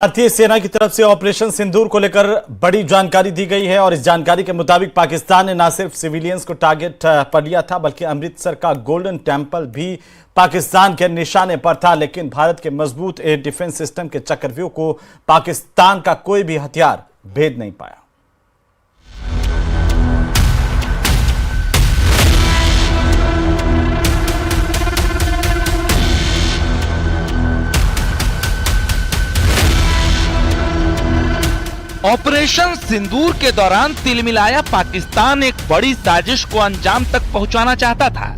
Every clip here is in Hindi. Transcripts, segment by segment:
भारतीय सेना की तरफ से ऑपरेशन सिंदूर को लेकर बड़ी जानकारी दी गई है और इस जानकारी के मुताबिक पाकिस्तान ने न सिर्फ सिविलियंस को टारगेट पर लिया था बल्कि अमृतसर का गोल्डन टेंपल भी पाकिस्तान के निशाने पर था। लेकिन भारत के मजबूत एयर डिफेंस सिस्टम के चक्रव्यूह को पाकिस्तान का कोई भी हथियार भेद नहीं पाया। ऑपरेशन सिंदूर के दौरान तिलमिलाया पाकिस्तान एक बड़ी साजिश को अंजाम तक पहुंचाना चाहता था।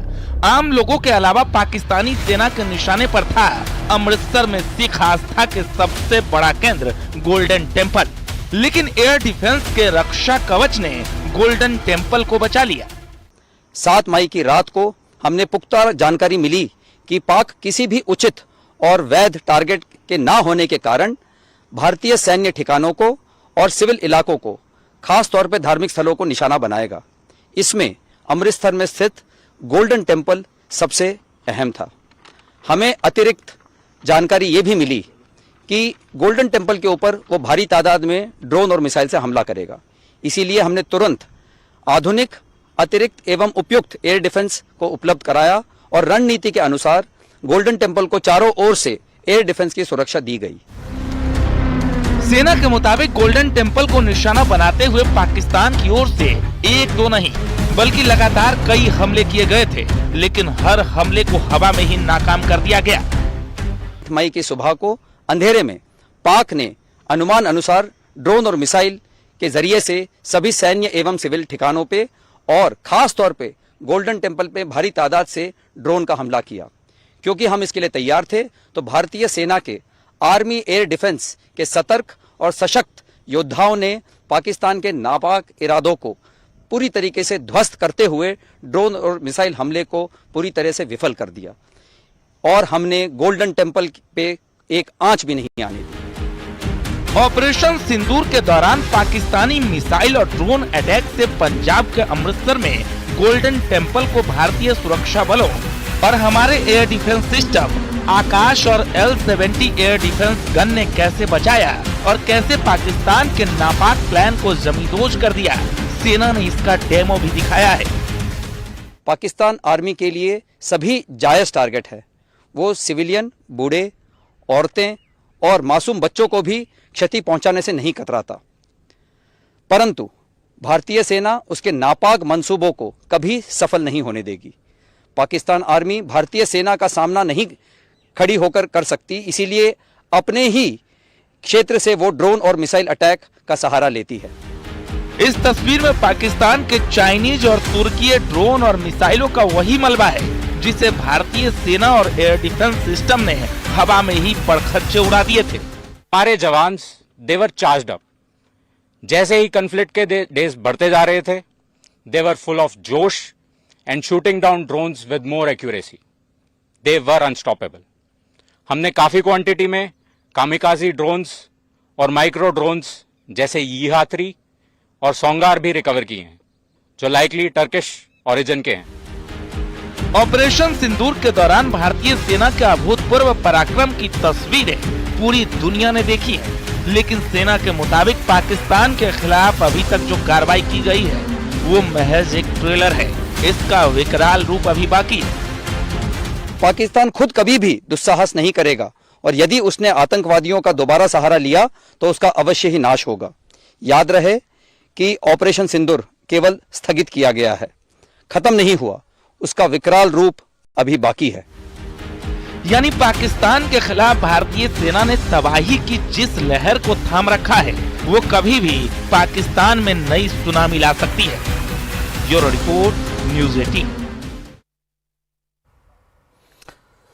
आम लोगों के अलावा पाकिस्तानी सेना के निशाने पर था अमृतसर में सिख आस्था के सबसे बड़ा केंद्र गोल्डन टेंपल। लेकिन एयर डिफेंस के रक्षा कवच ने गोल्डन टेंपल को बचा लिया। 7 मई की रात को हमने पुख्ता जानकारी मिली कि पाक किसी भी उचित और वैध टारगेट के ना होने के कारण भारतीय सैन्य ठिकानों को और सिविल इलाकों को, खास तौर पर धार्मिक स्थलों को निशाना बनाएगा। इसमें अमृतसर में स्थित गोल्डन टेंपल सबसे अहम था। हमें अतिरिक्त जानकारी ये भी मिली कि गोल्डन टेंपल के ऊपर वो भारी तादाद में ड्रोन और मिसाइल से हमला करेगा। इसीलिए हमने तुरंत आधुनिक, अतिरिक्त एवं उपयुक्त एयर डिफेंस को उपलब्ध कराया और रणनीति के अनुसार गोल्डन टेंपल को चारों ओर से एयर डिफेंस की सुरक्षा दी गई। सेना के मुताबिक गोल्डन टेंपल को निशाना बनाते हुए पाकिस्तान की ओर से एक दो नहीं बल्कि लगातार कई हमले किए गए थे, लेकिन हर हमले को हवा में ही नाकाम कर दिया गया। 8 मई की सुबह को अंधेरे में पाक ने अनुमान अनुसार ड्रोन और मिसाइल के जरिए से सभी सैन्य एवं सिविल ठिकानों पे और खास तौर पे गोल्डन टेंपल पे भारी तादाद से ड्रोन का हमला किया। क्योंकि हम इसके लिए तैयार थे, तो भारतीय सेना के आर्मी एयर डिफेंस के सतर्क और सशक्त योद्धाओं ने पाकिस्तान के नापाक इरादों को पूरी तरीके से ध्वस्त करते हुए ड्रोन और मिसाइल हमले को पूरी तरह से विफल कर दिया और हमने गोल्डन टेंपल पे एक आंच भी नहीं आने दी। ऑपरेशन सिंदूर के दौरान पाकिस्तानी मिसाइल और ड्रोन अटैक से पंजाब के अमृतसर में गोल्डन टेंपल को भारतीय सुरक्षा बलों और हमारे एयर डिफेंस सिस्टम आकाश और L-70 एयर डिफेंस गन ने कैसे बचाया और कैसे पाकिस्तान के नापाक प्लान को जमींदोज कर दिया, सेना ने इसका डेमो भी दिखाया है। पाकिस्तान आर्मी के लिए सभी जायज टारगेट है। वो सिविलियन, बूढ़े, औरतें और मासूम बच्चों को भी क्षति पहुंचाने से नहीं कतराता। परंतु भारतीय सेना उसके नापाक मंसूबों को कभी सफल नहीं होने देगी। पाकिस्तान आर्मी भारतीय सेना का सामना नहीं खड़ी होकर कर सकती, इसीलिए अपने ही क्षेत्र से वो ड्रोन और मिसाइल अटैक का सहारा लेती है। इस तस्वीर में पाकिस्तान के चाइनीज और तुर्की ड्रोन और मिसाइलों का वही मलबा है जिसे भारतीय सेना और एयर डिफेंस सिस्टम ने हवा में ही पड़खच्चे उड़ा दिए थे। हमारे जवान देवर चार्ज्ड अप। जैसे ही कन्फ्लिक्ट के डेज बढ़ते जा रहे थे, देवर फुल ऑफ जोश and shooting down drones with more accuracy. They were unstoppable. हमने काफी क्वांटिटी में कामिकाजी ड्रोन्स और माइक्रो ड्रोन्स जैसे यीहा-3 और सोंगार भी रिकवर किए हैं, जो लाइकली टर्किश ओरिजिन के हैं। ऑपरेशन सिंदूर के दौरान भारतीय सेना के अभूतपूर्व पराक्रम की तस्वीरें पूरी दुनिया ने देखी है, लेकिन सेना के मुताबिक पाकिस्तान के खिलाफ अभी तक जो कार्रवाई की गई है वो महज एक ट्रेलर है। इसका विकराल रूप अभी बाकी है। पाकिस्तान खुद कभी भी दुस्साहस नहीं करेगा और यदि उसने आतंकवादियों का दोबारा सहारा लिया तो उसका अवश्य ही नाश होगा। याद रहे कि ऑपरेशन सिंदूर केवल स्थगित किया गया है, खत्म नहीं हुआ। उसका विकराल रूप अभी बाकी है। यानी पाकिस्तान के खिलाफ भारतीय सेना ने तबाही की जिस लहर को थाम रखा है वो कभी भी पाकिस्तान में नई सुनामी ला सकती है। Bureau report, news 18।